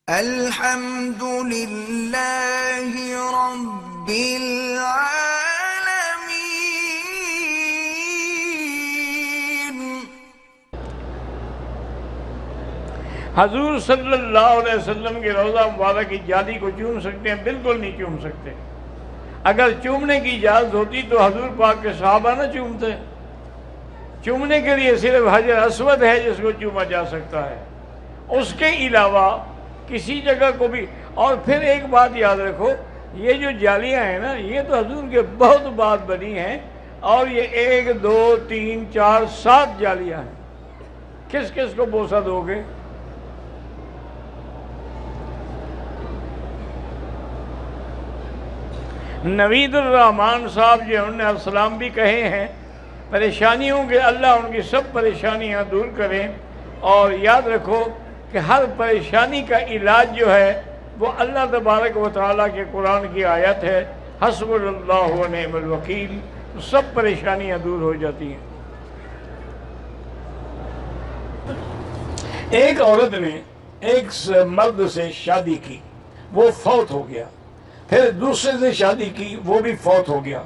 الحمد للہ رب العالمین۔ حضور صلی اللہ علیہ وسلم کے روضہ مبارک کی جالی کو چوم سکتے ہیں؟ بالکل نہیں چوم سکتے۔ اگر چومنے کی اجازت ہوتی تو حضور پاک کے صحابہ نہ چومتے۔ چومنے کے لیے صرف حجر اسود ہے جس کو چوما جا سکتا ہے، اس کے علاوہ کسی جگہ کو بھی۔ اور پھر ایک بات یاد رکھو، یہ جو جالیاں ہیں نا، یہ تو حضور کے بہت بعد بنی ہیں، اور یہ 1 2 3 4 7 جالیاں ہیں۔ کس کس کو بوسہ دو گے؟ نوید الرحمان صاحب جو انہوں نے السلام بھی کہے ہیں، پریشانیوں کے اللہ ان کی سب پریشانیاں دور کریں، اور یاد رکھو کہ ہر پریشانی کا علاج جو ہے وہ اللہ تبارک و تعالیٰ کے قرآن کی آیت ہے، حسبنا اللہ و نعم الوکیل، سب پریشانیاں دور ہو جاتی ہیں۔ ایک عورت نے ایک مرد سے شادی کی، وہ فوت ہو گیا، پھر دوسرے سے شادی کی، وہ بھی فوت ہو گیا،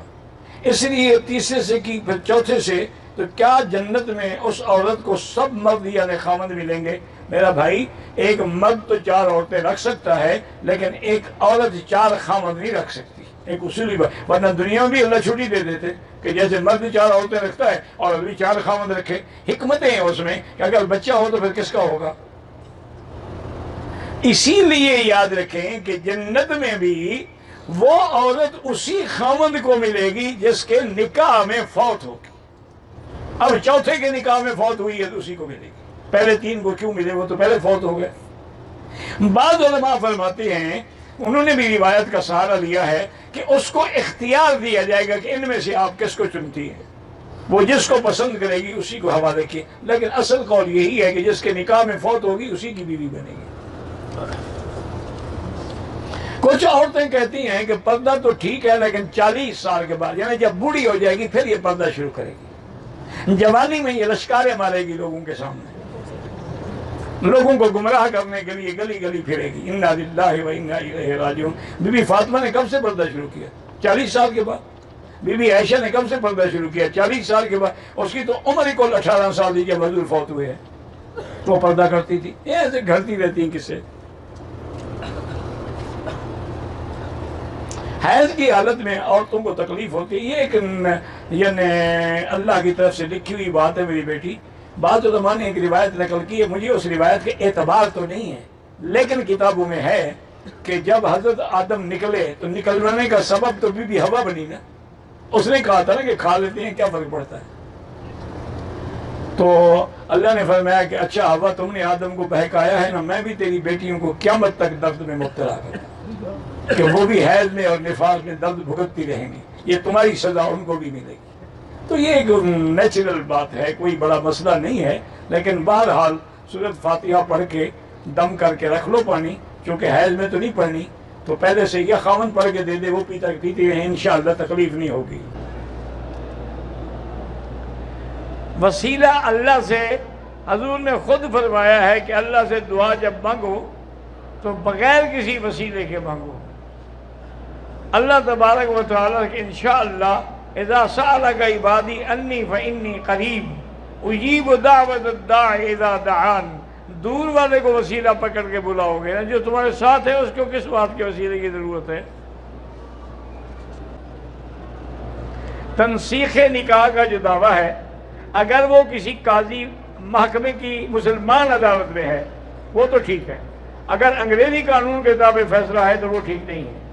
اس لیے تیسرے سے کی، پھر چوتھے سے۔ تو کیا جنت میں اس عورت کو سب مرد یعنی خاوند ملیں گے؟ میرا بھائی، ایک مرد تو 4 عورتیں رکھ سکتا ہے، لیکن ایک عورت 4 خاوند نہیں رکھ سکتی۔ ایک اصولی بات، ورنہ دنیا میں بھی اللہ چھٹی دے دیتے کہ جیسے مرد 4 عورتیں رکھتا ہے اور بھی 4 خاوند رکھے۔ حکمتیں ہیں اس میں کہ اگر بچہ ہو تو پھر کس کا ہوگا؟ اسی لیے یاد رکھیں کہ جنت میں بھی وہ عورت اسی خاوند کو ملے گی جس کے نکاح میں فوت ہوگی۔ اب چوتھے کے نکاح میں فوت ہوئی ہے تو اسی کو ملے گی، پہلے 3 کو کیوں ملے؟ وہ تو پہلے فوت ہو گئے۔ بعض علماء فرماتے ہیں، انہوں نے بھی روایت کا سہارا لیا ہے کہ اس کو اختیار دیا جائے گا کہ ان میں سے آپ کس کو چنتی ہے، وہ جس کو پسند کرے گی اسی کو حوالے کی، لیکن اصل قول یہی ہے کہ جس کے نکاح میں فوت ہوگی اسی کی بیوی بنے گی۔ کچھ عورتیں کہتی ہیں کہ پردہ تو ٹھیک ہے، لیکن 40 سال کے بعد، یعنی جب بوڑھی ہو جائے گی پھر یہ پردہ شروع کرے گی۔ جوانی میں یہ لشکاریں مارے گی لوگوں کے سامنے، لوگوں کو گمراہ کرنے کے لیے گلی گلی پھرے گی۔ انا للہ و انا الیہ راجعون۔ بی بی فاطمہ نے کب سے پردہ شروع کیا؟ 40 سال کے بعد۔ بی بی عائشہ نے کب سے پردہ شروع کیا؟ 40 سال کے بعد۔ اس کی تو عمر ہی کل 18 سال تھی جب حضور فوت ہوئے ہیں، وہ پردہ کرتی تھی۔ یہ ایسے گھرتی رہتی ہیں کسے؟ حیض کی حالت میں عورتوں کو تکلیف ہوتی ہے، یہ ایک یعنی اللہ کی طرف سے لکھی ہوئی بات ہے میری بیٹی۔ بعض علماء نے ایک روایت نقل کی ہے، مجھے اس روایت کے اعتبار تو نہیں ہے، لیکن کتابوں میں ہے کہ جب حضرت آدم نکلے تو نکلنے کا سبب تو بی بی حوا بنی نا۔ اس نے کہا تھا نا کہ کھا لیتے ہیں، کیا فرق پڑتا ہے؟ تو اللہ نے فرمایا کہ اچھا حوا، تم نے آدم کو بہکایا ہے نا، میں بھی تیری بیٹیوں کو قیامت تک درد میں مبتلا کرتا ہوں کہ وہ بھی حیض میں اور نفاس میں درد بھگتتی رہیں گی، یہ تمہاری سزا ان کو بھی ملے گی۔ تو یہ ایک نیچرل بات ہے، کوئی بڑا مسئلہ نہیں ہے، لیکن بہرحال سورۃ فاتحہ پڑھ کے دم کر کے رکھ لو پانی، چونکہ حیض میں تو نہیں پڑھنی، تو پہلے سے یہ خاوند پڑھ کے دے دے، وہ پیتی رہیں، انشاءاللہ تکلیف نہیں ہوگی۔ وسیلہ اللہ سے حضور نے خود فرمایا ہے کہ اللہ سے دعا جب مانگو تو بغیر کسی وسیلے کے مانگو۔ اللہ تبارک و تعالیٰ کہ انشاءاللہ اذا سألک عبادی انی فانی قریب اجیب دعوت الداع اذا دعان۔ دور والے کو وسیلہ پکڑ کے بلاؤ گے نا، جو تمہارے ساتھ ہے اس کو کس بات کے وسیلے کی ضرورت ہے؟ تنسیخ نکاح کا جو دعویٰ ہے، اگر وہ کسی قاضی محکمے کی مسلمان عدالت میں ہے وہ تو ٹھیک ہے، اگر انگریزی قانون کے تابع فیصلہ ہے تو وہ ٹھیک نہیں ہے۔